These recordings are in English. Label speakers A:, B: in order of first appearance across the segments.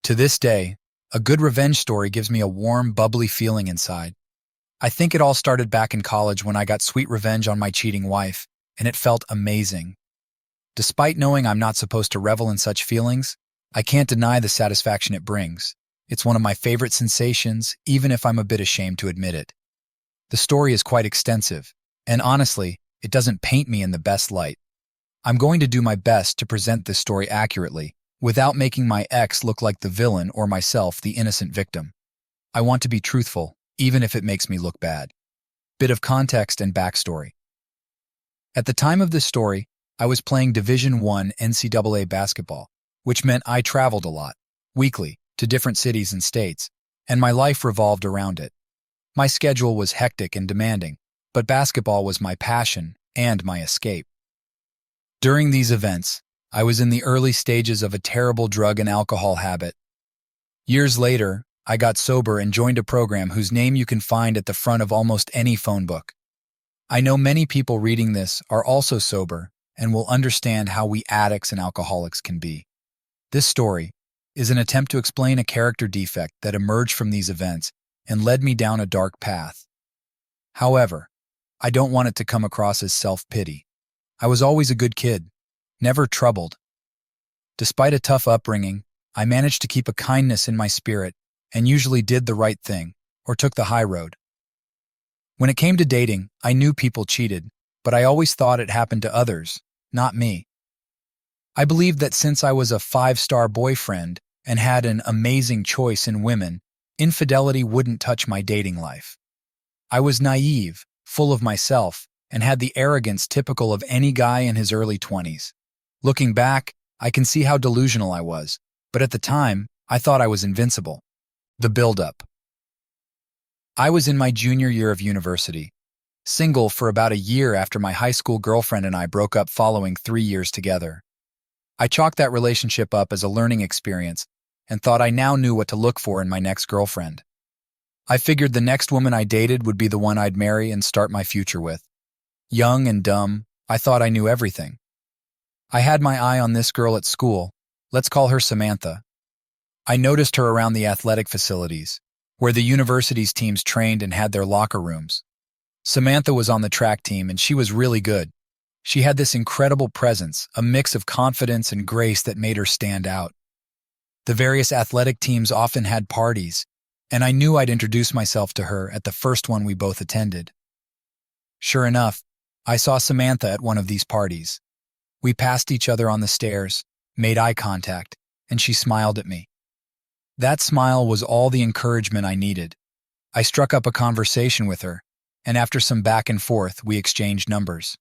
A: To this day, a good revenge story gives me a warm, bubbly feeling inside. I think it all started back in college when I got sweet revenge on my cheating wife, and it felt amazing. Despite knowing I'm not supposed to revel in such feelings, I can't deny the satisfaction it brings. It's one of my favorite sensations, even if I'm a bit ashamed to admit it. The story is quite extensive, and honestly, it doesn't paint me in the best light. I'm going to do my best to present this story accurately, without making my ex look like the villain or myself the innocent victim. I want to be truthful, even if it makes me look bad. Bit of context and backstory. At the time of this story, I was playing Division I NCAA basketball, which meant I traveled a lot, weekly, to different cities and states, and my life revolved around it. My schedule was hectic and demanding, but basketball was my passion and my escape. During these events, I was in the early stages of a terrible drug and alcohol habit. Years later, I got sober and joined a program whose name you can find at the front of almost any phone book. I know many people reading this are also sober and will understand how we addicts and alcoholics can be. This story is an attempt to explain a character defect that emerged from these events and led me down a dark path. However, I don't want it to come across as self-pity. I was always a good kid, never troubled. Despite a tough upbringing, I managed to keep a kindness in my spirit and usually did the right thing, or took the high road. When it came to dating, I knew people cheated, but I always thought it happened to others, not me. I believed that since I was a 5-star boyfriend and had an amazing choice in women, infidelity wouldn't touch my dating life. I was naive, full of myself, and had the arrogance typical of any guy in his early 20s. Looking back, I can see how delusional I was, but at the time, I thought I was invincible. The build-up. I was in my junior year of university, single for about a year after my high school girlfriend and I broke up following 3 years together. I chalked that relationship up as a learning experience and thought I now knew what to look for in my next girlfriend. I figured the next woman I dated would be the one I'd marry and start my future with. Young and dumb, I thought I knew everything. I had my eye on this girl at school. Let's call her Samantha. I noticed her around the athletic facilities, where the university's teams trained and had their locker rooms. Samantha was on the track team and she was really good. She had this incredible presence, a mix of confidence and grace that made her stand out. The various athletic teams often had parties, and I knew I'd introduce myself to her at the first one we both attended. Sure enough, I saw Samantha at one of these parties. We passed each other on the stairs, made eye contact, and she smiled at me. That smile was all the encouragement I needed. I struck up a conversation with her, and after some back and forth, we exchanged numbers.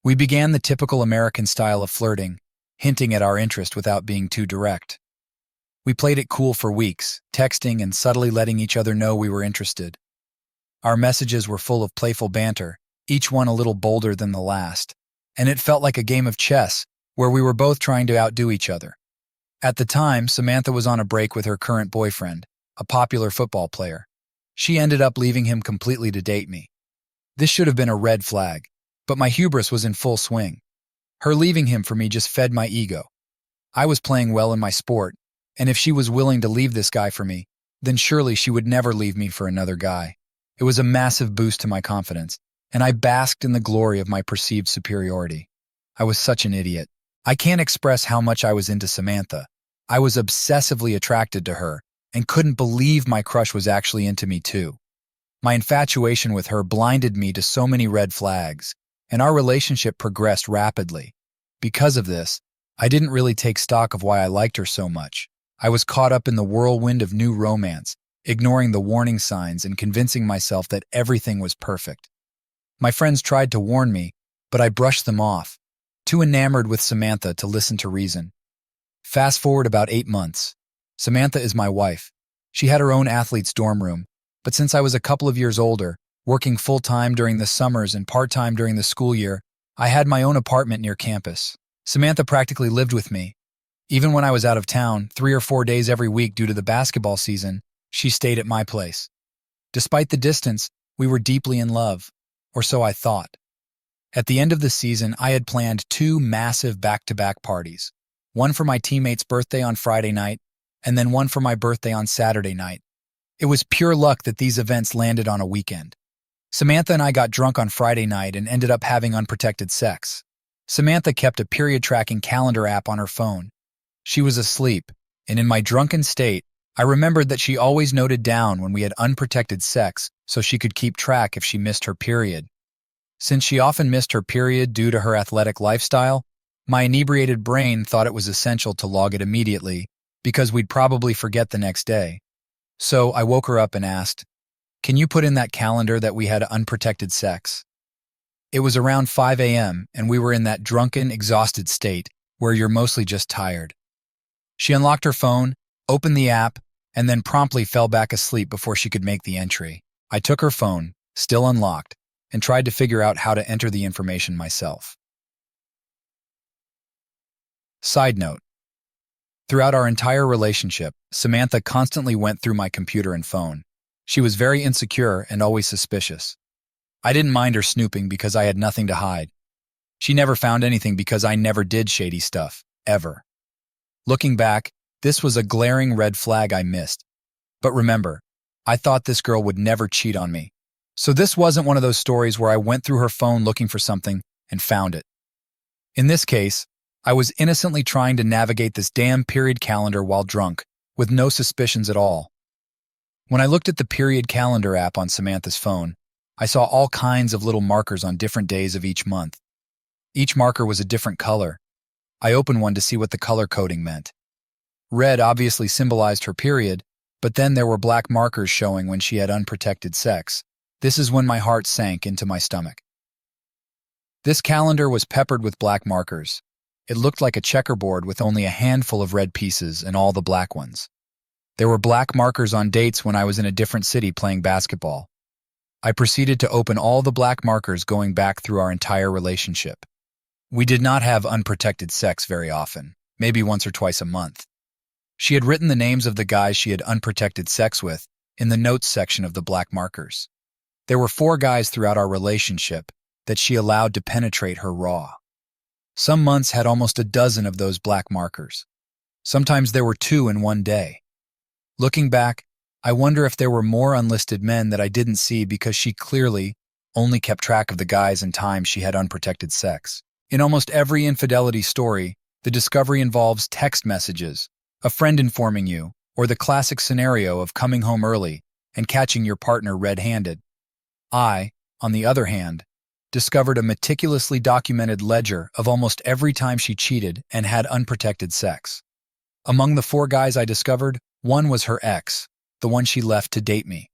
A: We began the typical American style of flirting, hinting at our interest without being too direct. We played it cool for weeks, texting and subtly letting each other know we were interested. Our messages were full of playful banter, each one a little bolder than the last, and it felt like a game of chess where we were both trying to outdo each other. At the time, Samantha was on a break with her current boyfriend, a popular football player. She ended up leaving him completely to date me. This should have been a red flag, but my hubris was in full swing. Her leaving him for me just fed my ego. I was playing well in my sport, and if she was willing to leave this guy for me, then surely she would never leave me for another guy. It was a massive boost to my confidence, and I basked in the glory of my perceived superiority. I was such an idiot. I can't express how much I was into Samantha. I was obsessively attracted to her, and couldn't believe my crush was actually into me too. My infatuation with her blinded me to so many red flags, and our relationship progressed rapidly. Because of this, I didn't really take stock of why I liked her so much. I was caught up in the whirlwind of new romance, ignoring the warning signs and convincing myself that everything was perfect. My friends tried to warn me, but I brushed them off, too enamored with Samantha to listen to reason. Fast forward about 8 months. Samantha is my wife. She had her own athlete's dorm room, but since I was a couple of years older, working full-time during the summers and part-time during the school year, I had my own apartment near campus. Samantha practically lived with me. Even when I was out of town, 3 or 4 days every week due to the basketball season, she stayed at my place. Despite the distance, we were deeply in love, or so I thought. At the end of the season, I had planned 2 massive back-to-back parties, one for my teammate's birthday on Friday night, and then one for my birthday on Saturday night. It was pure luck that these events landed on a weekend. Samantha and I got drunk on Friday night and ended up having unprotected sex. Samantha kept a period tracking calendar app on her phone. She was asleep, and in my drunken state, I remembered that she always noted down when we had unprotected sex so she could keep track if she missed her period. Since she often missed her period due to her athletic lifestyle, my inebriated brain thought it was essential to log it immediately because we'd probably forget the next day. So I woke her up and asked, "Can you put in that calendar that we had unprotected sex?" It was around 5 a.m., and we were in that drunken, exhausted state where you're mostly just tired. She unlocked her phone, opened the app, and then promptly fell back asleep before she could make the entry. I took her phone, still unlocked, and tried to figure out how to enter the information myself. Side note: throughout our entire relationship, Samantha constantly went through my computer and phone. She was very insecure and always suspicious. I didn't mind her snooping because I had nothing to hide. She never found anything because I never did shady stuff, ever. Looking back, this was a glaring red flag I missed. But remember, I thought this girl would never cheat on me. So this wasn't one of those stories where I went through her phone looking for something and found it. In this case, I was innocently trying to navigate this damn period calendar while drunk, with no suspicions at all. When I looked at the period calendar app on Samantha's phone, I saw all kinds of little markers on different days of each month. Each marker was a different color. I opened one to see what the color coding meant. Red obviously symbolized her period, but then there were black markers showing when she had unprotected sex. This is when my heart sank into my stomach. This calendar was peppered with black markers. It looked like a checkerboard with only a handful of red pieces and all the black ones. There were black markers on dates when I was in a different city playing basketball. I proceeded to open all the black markers going back through our entire relationship. We did not have unprotected sex very often, maybe once or twice a month. She had written the names of the guys she had unprotected sex with in the notes section of the black markers. There were 4 guys throughout our relationship that she allowed to penetrate her raw. Some months had almost a dozen of those black markers. Sometimes there were 2 in one day. Looking back, I wonder if there were more unlisted men that I didn't see because she clearly only kept track of the guys and times she had unprotected sex. In almost every infidelity story, the discovery involves text messages, a friend informing you, or the classic scenario of coming home early and catching your partner red-handed. I, on the other hand, discovered a meticulously documented ledger of almost every time she cheated and had unprotected sex. Among the 4 guys I discovered, one was her ex, the one she left to date me.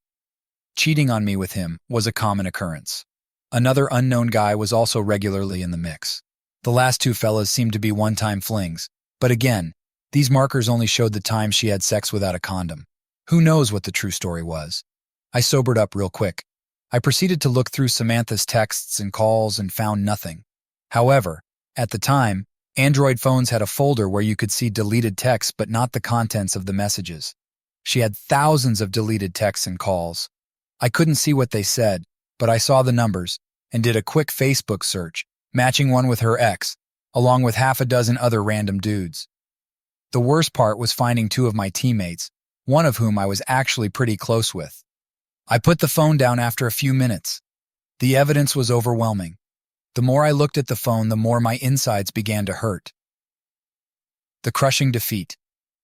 A: Cheating on me with him was a common occurrence. Another unknown guy was also regularly in the mix. The last 2 fellas seemed to be one-time flings, but again, these markers only showed the time she had sex without a condom. Who knows what the true story was? I sobered up real quick. I proceeded to look through Samantha's texts and calls and found nothing. However, at the time, Android phones had a folder where you could see deleted texts but not the contents of the messages. She had thousands of deleted texts and calls. I couldn't see what they said, but I saw the numbers and did a quick Facebook search, matching one with her ex, along with half a dozen other random dudes. The worst part was finding 2 of my teammates, one of whom I was actually pretty close with. I put the phone down after a few minutes. The evidence was overwhelming. The more I looked at the phone, the more my insides began to hurt. The crushing defeat.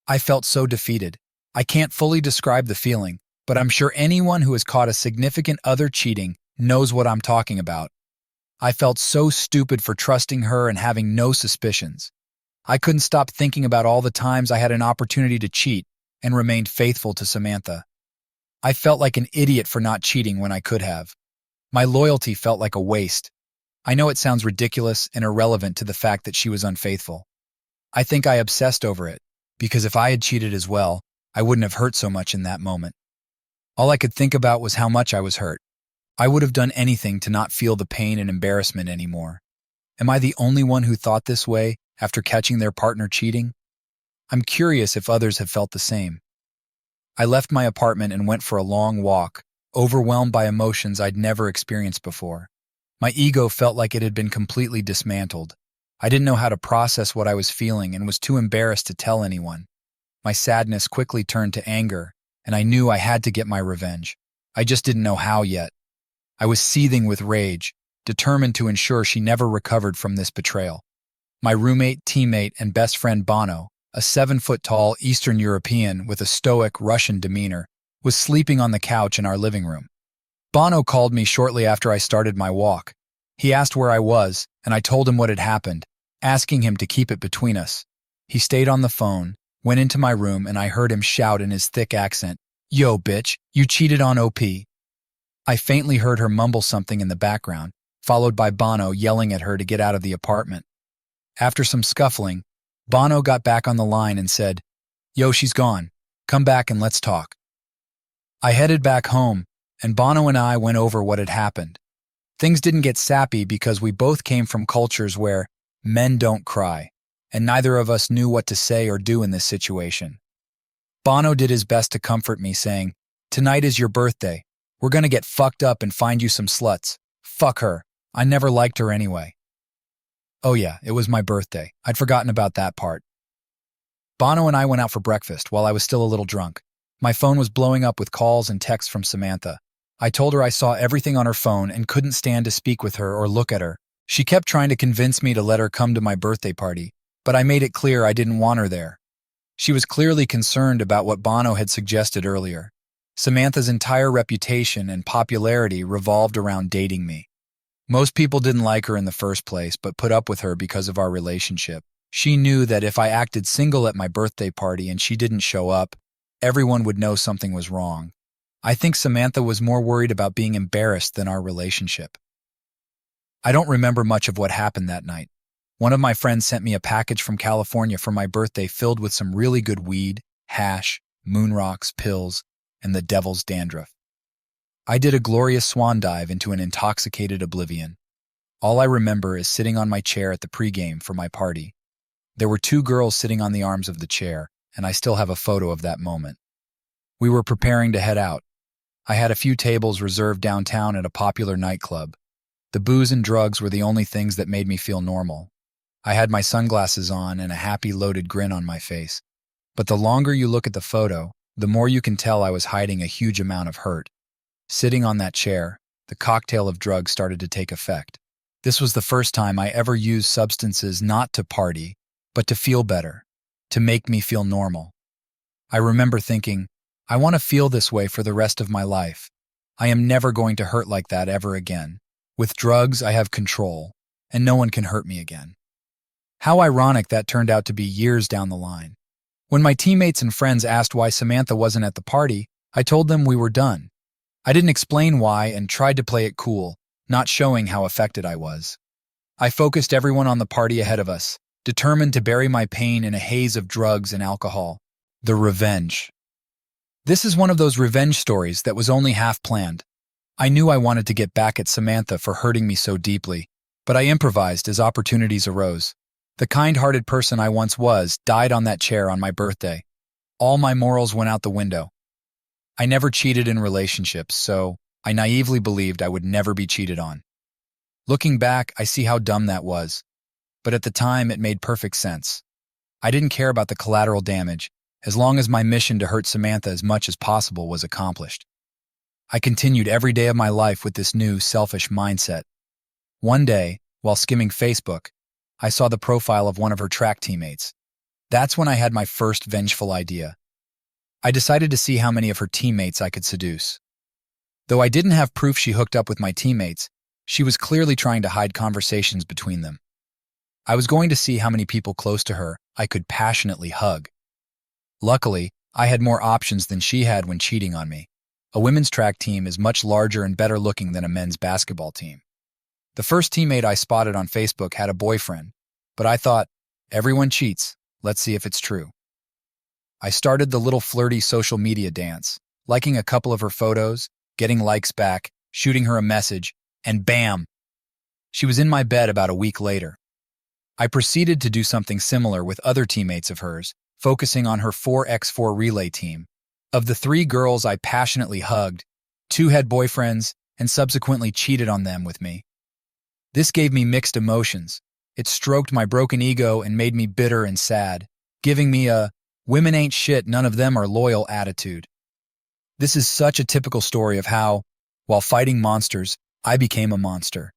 A: I felt so defeated. I can't fully describe the feeling, but I'm sure anyone who has caught a significant other cheating knows what I'm talking about. I felt so stupid for trusting her and having no suspicions. I couldn't stop thinking about all the times I had an opportunity to cheat and remained faithful to Samantha. I felt like an idiot for not cheating when I could have. My loyalty felt like a waste. I know it sounds ridiculous and irrelevant to the fact that she was unfaithful. I think I obsessed over it, because if I had cheated as well, I wouldn't have hurt so much in that moment. All I could think about was how much I was hurt. I would have done anything to not feel the pain and embarrassment anymore. Am I the only one who thought this way after catching their partner cheating? I'm curious if others have felt the same. I left my apartment and went for a long walk, overwhelmed by emotions I'd never experienced before. My ego felt like it had been completely dismantled. I didn't know how to process what I was feeling and was too embarrassed to tell anyone. My sadness quickly turned to anger, and I knew I had to get my revenge. I just didn't know how yet. I was seething with rage, determined to ensure she never recovered from this betrayal. My roommate, teammate, and best friend Bono, a 7-foot-tall Eastern European with a stoic Russian demeanor, was sleeping on the couch in our living room. Bono called me shortly after I started my walk. He asked where I was, and I told him what had happened, asking him to keep it between us. He stayed on the phone, went into my room, and I heard him shout in his thick accent, "Yo, bitch, you cheated on OP." I faintly heard her mumble something in the background, followed by Bono yelling at her to get out of the apartment. After some scuffling, Bono got back on the line and said, "Yo, she's gone. Come back and let's talk." I headed back home, and Bono and I went over what had happened. Things didn't get sappy because we both came from cultures where men don't cry, and neither of us knew what to say or do in this situation. Bono did his best to comfort me, saying, "Tonight is your birthday. We're gonna get fucked up and find you some sluts. Fuck her. I never liked her anyway." Oh yeah, it was my birthday. I'd forgotten about that part. Bono and I went out for breakfast while I was still a little drunk. My phone was blowing up with calls and texts from Samantha. I told her I saw everything on her phone and couldn't stand to speak with her or look at her. She kept trying to convince me to let her come to my birthday party, but I made it clear I didn't want her there. She was clearly concerned about what Bono had suggested earlier. Samantha's entire reputation and popularity revolved around dating me. Most people didn't like her in the first place, but put up with her because of our relationship. She knew that if I acted single at my birthday party and she didn't show up, everyone would know something was wrong. I think Samantha was more worried about being embarrassed than our relationship. I don't remember much of what happened that night. One of my friends sent me a package from California for my birthday filled with some really good weed, hash, moon rocks, pills, and the devil's dandruff. I did a glorious swan dive into an intoxicated oblivion. All I remember is sitting on my chair at the pregame for my party. There were 2 girls sitting on the arms of the chair, and I still have a photo of that moment. We were preparing to head out. I had a few tables reserved downtown at a popular nightclub. The booze and drugs were the only things that made me feel normal. I had my sunglasses on and a happy, loaded grin on my face. But the longer you look at the photo, the more you can tell I was hiding a huge amount of hurt. Sitting on that chair, the cocktail of drugs started to take effect. This was the first time I ever used substances not to party, but to feel better, to make me feel normal. I remember thinking, I want to feel this way for the rest of my life. I am never going to hurt like that ever again. With drugs, I have control, and no one can hurt me again. How ironic that turned out to be years down the line. When my teammates and friends asked why Samantha wasn't at the party, I told them we were done. I didn't explain why and tried to play it cool, not showing how affected I was. I focused everyone on the party ahead of us, determined to bury my pain in a haze of drugs and alcohol. The revenge. This is one of those revenge stories that was only half planned. I knew I wanted to get back at Samantha for hurting me so deeply, but I improvised as opportunities arose. The kind-hearted person I once was died on that chair on my birthday. All my morals went out the window. I never cheated in relationships, so I naively believed I would never be cheated on. Looking back, I see how dumb that was, but at the time it made perfect sense. I didn't care about the collateral damage, as long as my mission to hurt Samantha as much as possible was accomplished. I continued every day of my life with this new, selfish mindset. One day, while skimming Facebook, I saw the profile of one of her track teammates. That's when I had my first vengeful idea. I decided to see how many of her teammates I could seduce. Though I didn't have proof she hooked up with my teammates, she was clearly trying to hide conversations between them. I was going to see how many people close to her I could passionately hug. Luckily, I had more options than she had when cheating on me. A women's track team is much larger and better looking than a men's basketball team. The first teammate I spotted on Facebook had a boyfriend, but I thought, everyone cheats, let's see if it's true. I started the little flirty social media dance, liking a couple of her photos, getting likes back, shooting her a message, and bam! She was in my bed about a week later. I proceeded to do something similar with other teammates of hers, focusing on her 4x4 relay team. Of the 3 girls I passionately hugged, 2 had boyfriends and subsequently cheated on them with me. This gave me mixed emotions. It stroked my broken ego and made me bitter and sad, giving me a "Women ain't shit, none of them are loyal" attitude. This is such a typical story of how, while fighting monsters, I became a monster.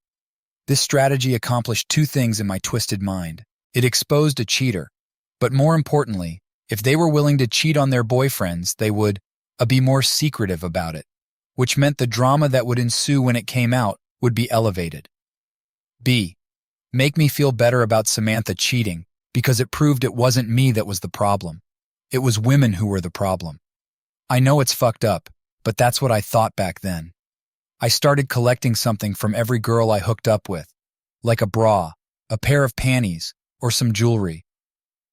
A: This strategy accomplished two things in my twisted mind. It exposed a cheater, but more importantly, if they were willing to cheat on their boyfriends, they would be more secretive about it, which meant the drama that would ensue when it came out would be elevated. B. Make me feel better about Samantha cheating because it proved it wasn't me that was the problem. It was women who were the problem. I know it's fucked up, but that's what I thought back then. I started collecting something from every girl I hooked up with, like a bra, a pair of panties, or some jewelry.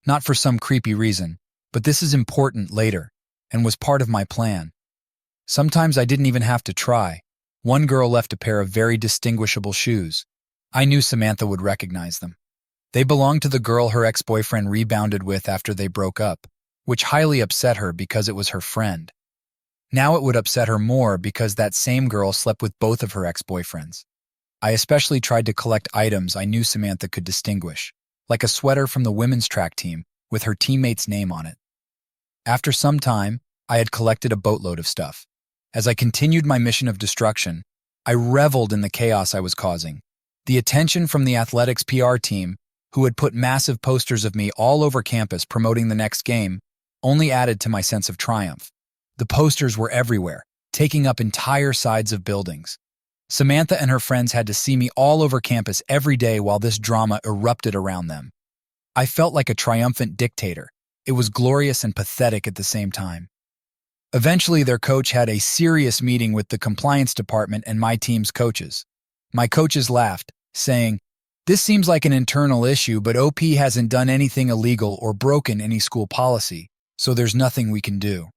A: Not for some creepy reason, but this is important later, and was part of my plan. Sometimes I didn't even have to try. One girl left a pair of very distinguishable shoes. I knew Samantha would recognize them. They belonged to the girl her ex-boyfriend rebounded with after they broke up, which highly upset her because it was her friend. Now it would upset her more because that same girl slept with both of her ex-boyfriends. I especially tried to collect items I knew Samantha could distinguish, like a sweater from the women's track team with her teammate's name on it. After some time, I had collected a boatload of stuff. As I continued my mission of destruction, I reveled in the chaos I was causing. The attention from the athletics PR team, who had put massive posters of me all over campus promoting the next game, only added to my sense of triumph. The posters were everywhere, taking up entire sides of buildings. Samantha and her friends had to see me all over campus every day while this drama erupted around them. I felt like a triumphant dictator. It was glorious and pathetic at the same time. Eventually, their coach had a serious meeting with the compliance department and my team's coaches. My coaches laughed, saying, "This seems like an internal issue, but OP hasn't done anything illegal or broken any school policy, so there's nothing we can do."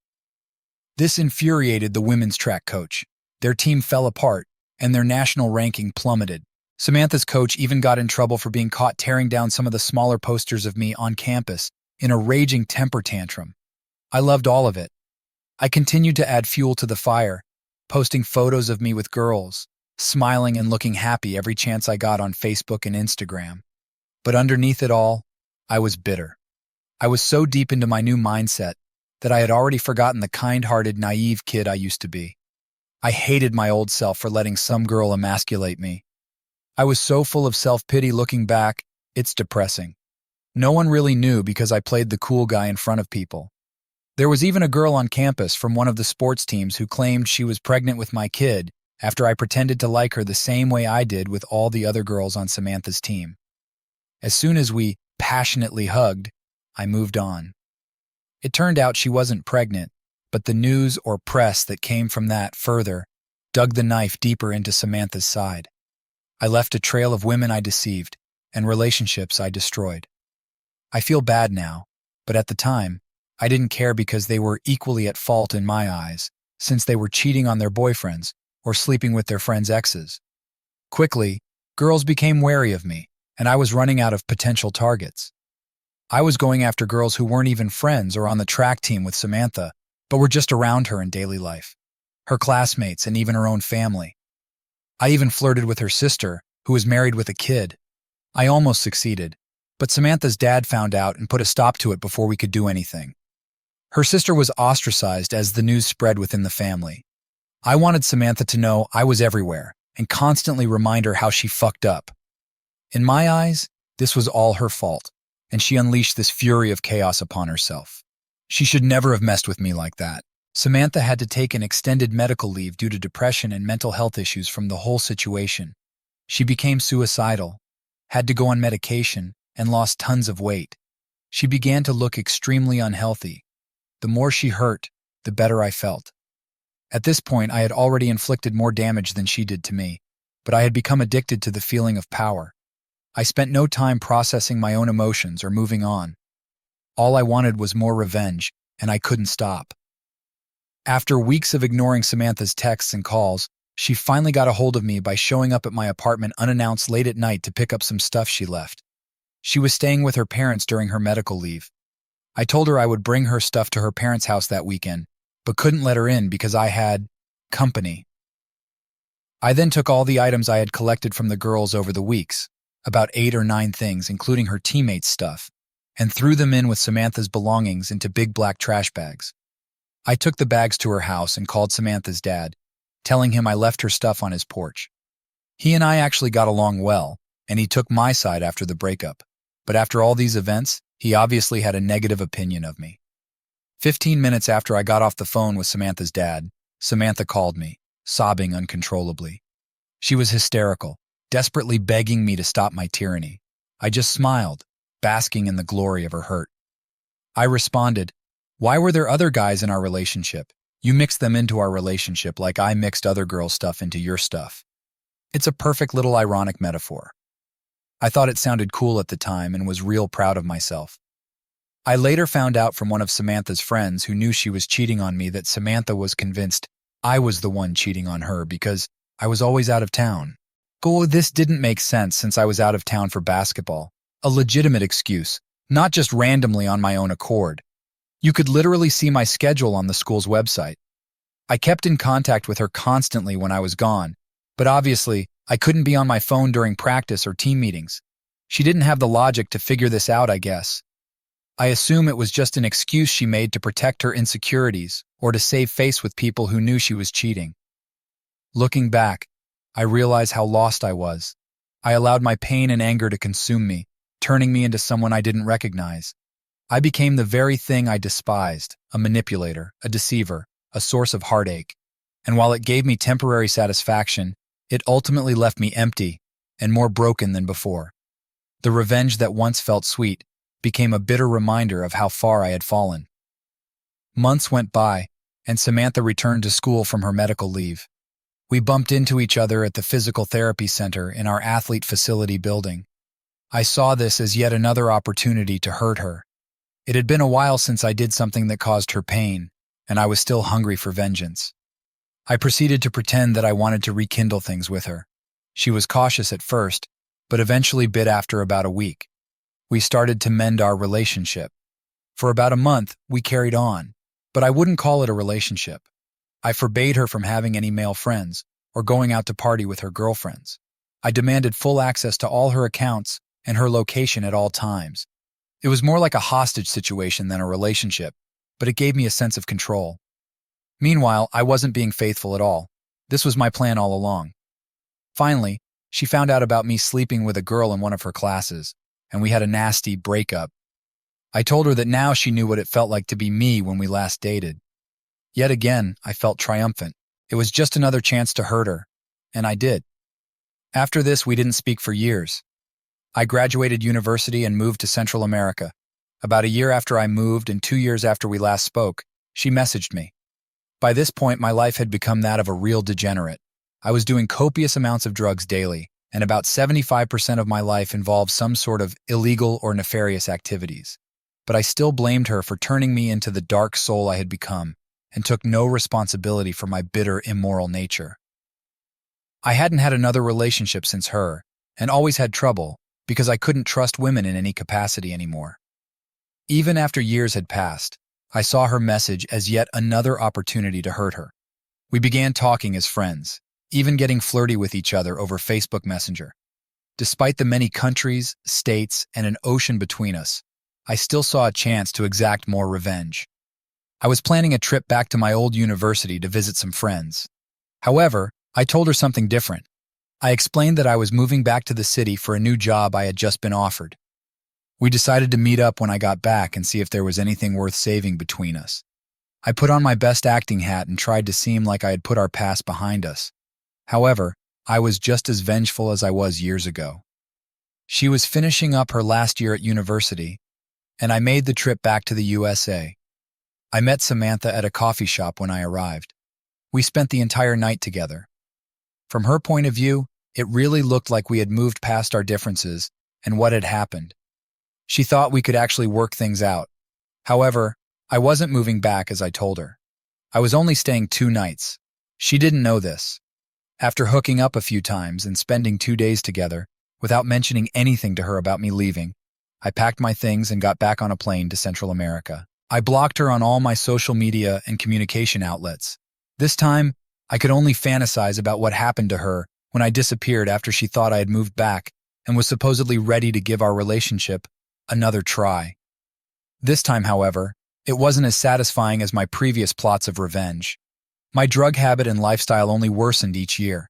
A: This infuriated the women's track coach. Their team fell apart, and their national ranking plummeted. Samantha's coach even got in trouble for being caught tearing down some of the smaller posters of me on campus in a raging temper tantrum. I loved all of it. I continued to add fuel to the fire, posting photos of me with girls, smiling and looking happy every chance I got on Facebook and Instagram. But underneath it all, I was bitter. I was so deep into my new mindset that I had already forgotten the kind-hearted, naive kid I used to be. I hated my old self for letting some girl emasculate me. I was so full of self-pity looking back, it's depressing. No one really knew because I played the cool guy in front of people. There was even a girl on campus from one of the sports teams who claimed she was pregnant with my kid after I pretended to like her the same way I did with all the other girls on Samantha's team. As soon as we passionately hugged, I moved on. It turned out she wasn't pregnant, but the news or press that came from that further dug the knife deeper into Samantha's side. I left a trail of women I deceived and relationships I destroyed. I feel bad now, but at the time, I didn't care because they were equally at fault in my eyes, since they were cheating on their boyfriends or sleeping with their friends' exes. Quickly, girls became wary of me, and I was running out of potential targets. I was going after girls who weren't even friends or on the track team with Samantha, but were just around her in daily life, her classmates, and even her own family. I even flirted with her sister, who was married with a kid. I almost succeeded, but Samantha's dad found out and put a stop to it before we could do anything. Her sister was ostracized as the news spread within the family. I wanted Samantha to know I was everywhere and constantly remind her how she fucked up. In my eyes, this was all her fault, and she unleashed this fury of chaos upon herself. She should never have messed with me like that. Samantha had to take an extended medical leave due to depression and mental health issues from the whole situation. She became suicidal, had to go on medication, and lost tons of weight. She began to look extremely unhealthy. The more she hurt, the better I felt. At this point, I had already inflicted more damage than she did to me, but I had become addicted to the feeling of power. I spent no time processing my own emotions or moving on. All I wanted was more revenge, and I couldn't stop. After weeks of ignoring Samantha's texts and calls, she finally got a hold of me by showing up at my apartment unannounced late at night to pick up some stuff she left. She was staying with her parents during her medical leave. I told her I would bring her stuff to her parents' house that weekend, but couldn't let her in because I had company. I then took all the items I had collected from the girls over the weeks, about 8 or 9 things, including her teammates' stuff, and threw them in with Samantha's belongings into big black trash bags. I took the bags to her house and called Samantha's dad, telling him I left her stuff on his porch. He and I actually got along well, and he took my side after the breakup. But after all these events, he obviously had a negative opinion of me. 15 minutes after I got off the phone with Samantha's dad, Samantha called me, sobbing uncontrollably. She was hysterical, desperately begging me to stop my tyranny. I just smiled, basking in the glory of her hurt. I responded, "Why were there other guys in our relationship? You mixed them into our relationship like I mixed other girls' stuff into your stuff." It's a perfect little ironic metaphor. I thought it sounded cool at the time and was real proud of myself. I later found out from one of Samantha's friends who knew she was cheating on me that Samantha was convinced I was the one cheating on her because I was always out of town. This didn't make sense since I was out of town for basketball. A legitimate excuse, not just randomly on my own accord. You could literally see my schedule on the school's website. I kept in contact with her constantly when I was gone, but obviously, I couldn't be on my phone during practice or team meetings. She didn't have the logic to figure this out, I guess. I assume it was just an excuse she made to protect her insecurities or to save face with people who knew she was cheating. Looking back, I realize how lost I was. I allowed my pain and anger to consume me, turning me into someone I didn't recognize. I became the very thing I despised, a manipulator, a deceiver, a source of heartache. And while it gave me temporary satisfaction, it ultimately left me empty and more broken than before. The revenge that once felt sweet became a bitter reminder of how far I had fallen. Months went by, and Samantha returned to school from her medical leave. We bumped into each other at the physical therapy center in our athlete facility building. I saw this as yet another opportunity to hurt her. It had been a while since I did something that caused her pain, and I was still hungry for vengeance. I proceeded to pretend that I wanted to rekindle things with her. She was cautious at first, but eventually bit after about a week. We started to mend our relationship. For about a month, we carried on, but I wouldn't call it a relationship. I forbade her from having any male friends or going out to party with her girlfriends. I demanded full access to all her accounts and her location at all times. It was more like a hostage situation than a relationship, but it gave me a sense of control. Meanwhile, I wasn't being faithful at all. This was my plan all along. Finally, she found out about me sleeping with a girl in one of her classes, and we had a nasty breakup. I told her that now she knew what it felt like to be me when we last dated. Yet again, I felt triumphant. It was just another chance to hurt her, and I did. After this, we didn't speak for years. I graduated university and moved to Central America. About a year after I moved and 2 years after we last spoke, she messaged me. By this point, my life had become that of a real degenerate. I was doing copious amounts of drugs daily, and about 75% of my life involved some sort of illegal or nefarious activities. But I still blamed her for turning me into the dark soul I had become, and took no responsibility for my bitter, immoral nature. I hadn't had another relationship since her, and always had trouble, because I couldn't trust women in any capacity anymore. Even after years had passed, I saw her message as yet another opportunity to hurt her. We began talking as friends, even getting flirty with each other over Facebook Messenger. Despite the many countries, states, and an ocean between us, I still saw a chance to exact more revenge. I was planning a trip back to my old university to visit some friends. However, I told her something different. I explained that I was moving back to the city for a new job I had just been offered. We decided to meet up when I got back and see if there was anything worth saving between us. I put on my best acting hat and tried to seem like I had put our past behind us. However, I was just as vengeful as I was years ago. She was finishing up her last year at university, and I made the trip back to the USA. I met Samantha at a coffee shop when I arrived. We spent the entire night together. From her point of view, it really looked like we had moved past our differences and what had happened. She thought we could actually work things out. However, I wasn't moving back as I told her. I was only staying 2 nights. She didn't know this. After hooking up a few times and spending 2 days together, without mentioning anything to her about me leaving, I packed my things and got back on a plane to Central America. I blocked her on all my social media and communication outlets. This time, I could only fantasize about what happened to her when I disappeared after she thought I had moved back and was supposedly ready to give our relationship another try. This time, however, it wasn't as satisfying as my previous plots of revenge. My drug habit and lifestyle only worsened each year.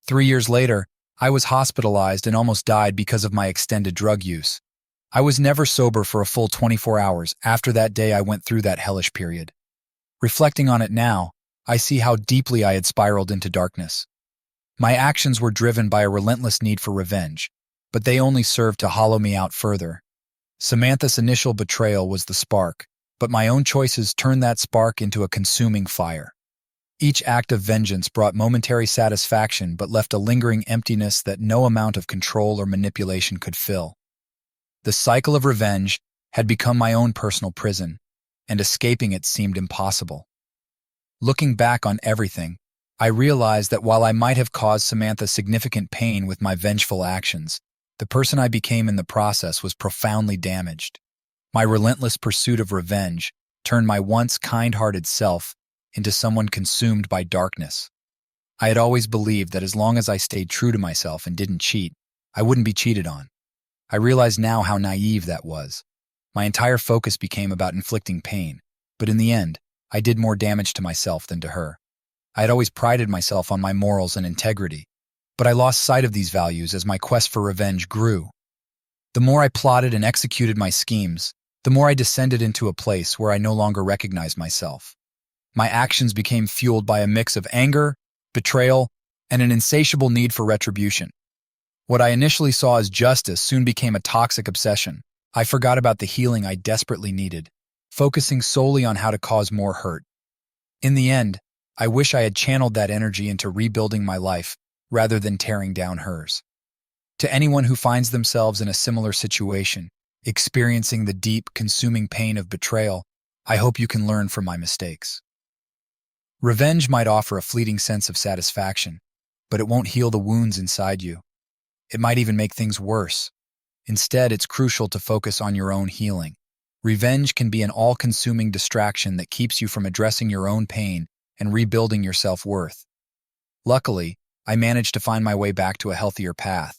A: 3 years later, I was hospitalized and almost died because of my extended drug use. I was never sober for a full 24 hours after that day I went through that hellish period. Reflecting on it now, I see how deeply I had spiraled into darkness. My actions were driven by a relentless need for revenge, but they only served to hollow me out further. Samantha's initial betrayal was the spark, but my own choices turned that spark into a consuming fire. Each act of vengeance brought momentary satisfaction but left a lingering emptiness that no amount of control or manipulation could fill. The cycle of revenge had become my own personal prison, and escaping it seemed impossible. Looking back on everything, I realized that while I might have caused Samantha significant pain with my vengeful actions, the person I became in the process was profoundly damaged. My relentless pursuit of revenge turned my once kind-hearted self into someone consumed by darkness. I had always believed that as long as I stayed true to myself and didn't cheat, I wouldn't be cheated on. I realize now how naive that was. My entire focus became about inflicting pain, but in the end, I did more damage to myself than to her. I had always prided myself on my morals and integrity, but I lost sight of these values as my quest for revenge grew. The more I plotted and executed my schemes, the more I descended into a place where I no longer recognized myself. My actions became fueled by a mix of anger, betrayal, and an insatiable need for retribution. What I initially saw as justice soon became a toxic obsession. I forgot about the healing I desperately needed, focusing solely on how to cause more hurt. In the end, I wish I had channeled that energy into rebuilding my life rather than tearing down hers. To anyone who finds themselves in a similar situation, experiencing the deep, consuming pain of betrayal, I hope you can learn from my mistakes. Revenge might offer a fleeting sense of satisfaction, but it won't heal the wounds inside you. It might even make things worse. Instead, it's crucial to focus on your own healing. Revenge can be an all-consuming distraction that keeps you from addressing your own pain and rebuilding your self-worth. Luckily, I managed to find my way back to a healthier path.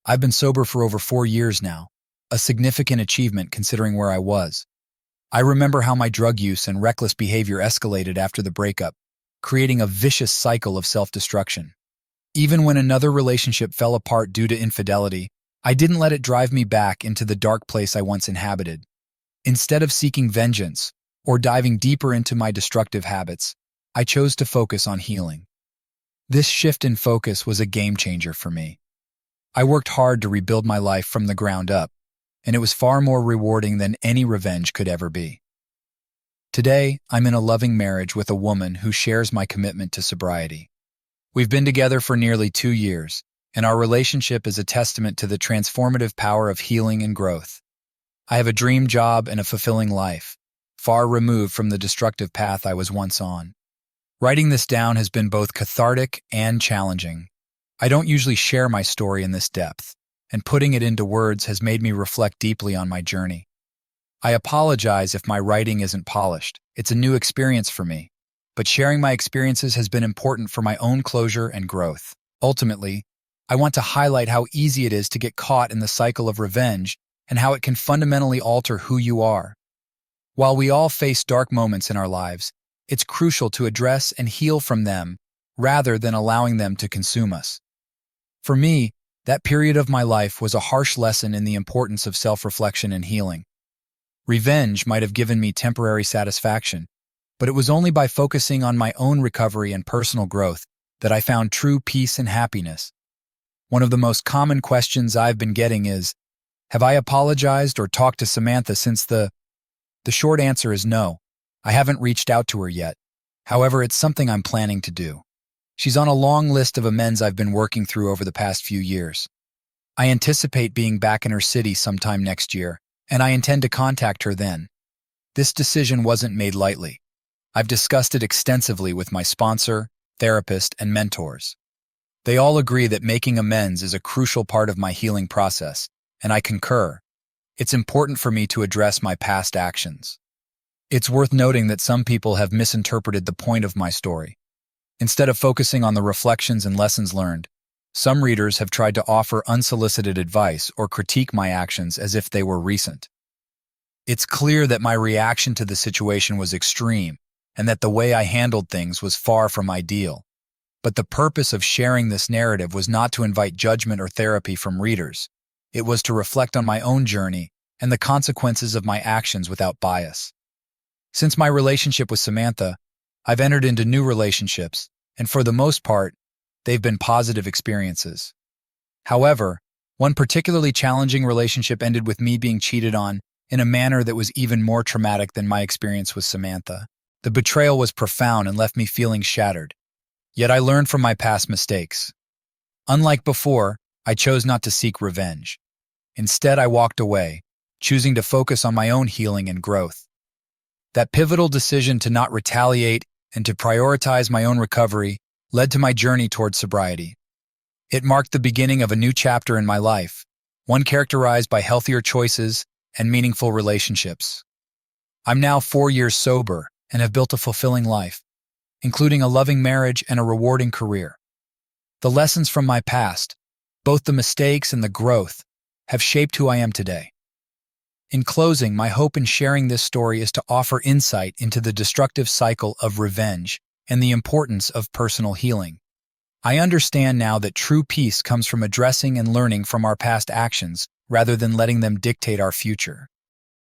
A: I've been sober for over 4 years now, a significant achievement considering where I was. I remember how my drug use and reckless behavior escalated after the breakup, creating a vicious cycle of self-destruction. Even when another relationship fell apart due to infidelity, I didn't let it drive me back into the dark place I once inhabited. Instead of seeking vengeance or diving deeper into my destructive habits, I chose to focus on healing. This shift in focus was a game changer for me. I worked hard to rebuild my life from the ground up, and it was far more rewarding than any revenge could ever be. Today, I'm in a loving marriage with a woman who shares my commitment to sobriety. We've been together for nearly 2 years, and our relationship is a testament to the transformative power of healing and growth. I have a dream job and a fulfilling life, far removed from the destructive path I was once on. Writing this down has been both cathartic and challenging. I don't usually share my story in this depth, and putting it into words has made me reflect deeply on my journey. I apologize if my writing isn't polished. It's a new experience for me, but sharing my experiences has been important for my own closure and growth. Ultimately, I want to highlight how easy it is to get caught in the cycle of revenge and how it can fundamentally alter who you are. While we all face dark moments in our lives, it's crucial to address and heal from them rather than allowing them to consume us. For me, that period of my life was a harsh lesson in the importance of self-reflection and healing. Revenge might have given me temporary satisfaction, but it was only by focusing on my own recovery and personal growth that I found true peace and happiness. One of the most common questions I've been getting is, have I apologized or talked to Samantha since the short answer is no. I haven't reached out to her yet. However, it's something I'm planning to do. She's on a long list of amends I've been working through over the past few years. I anticipate being back in her city sometime next year, and I intend to contact her then. This decision wasn't made lightly. I've discussed it extensively with my sponsor, therapist, and mentors. They all agree that making amends is a crucial part of my healing process, and I concur. It's important for me to address my past actions. It's worth noting that some people have misinterpreted the point of my story. Instead of focusing on the reflections and lessons learned, some readers have tried to offer unsolicited advice or critique my actions as if they were recent. It's clear that my reaction to the situation was extreme and that the way I handled things was far from ideal. But the purpose of sharing this narrative was not to invite judgment or therapy from readers. It was to reflect on my own journey and the consequences of my actions without bias. Since my relationship with Samantha, I've entered into new relationships, and for the most part, they've been positive experiences. However, one particularly challenging relationship ended with me being cheated on in a manner that was even more traumatic than my experience with Samantha. The betrayal was profound and left me feeling shattered. Yet I learned from my past mistakes. Unlike before, I chose not to seek revenge. Instead, I walked away, choosing to focus on my own healing and growth. That pivotal decision to not retaliate and to prioritize my own recovery led to my journey towards sobriety. It marked the beginning of a new chapter in my life, one characterized by healthier choices and meaningful relationships. I'm now 4 years sober and have built a fulfilling life, including a loving marriage and a rewarding career. The lessons from my past, both the mistakes and the growth, have shaped who I am today. In closing, my hope in sharing this story is to offer insight into the destructive cycle of revenge and the importance of personal healing. I understand now that true peace comes from addressing and learning from our past actions rather than letting them dictate our future.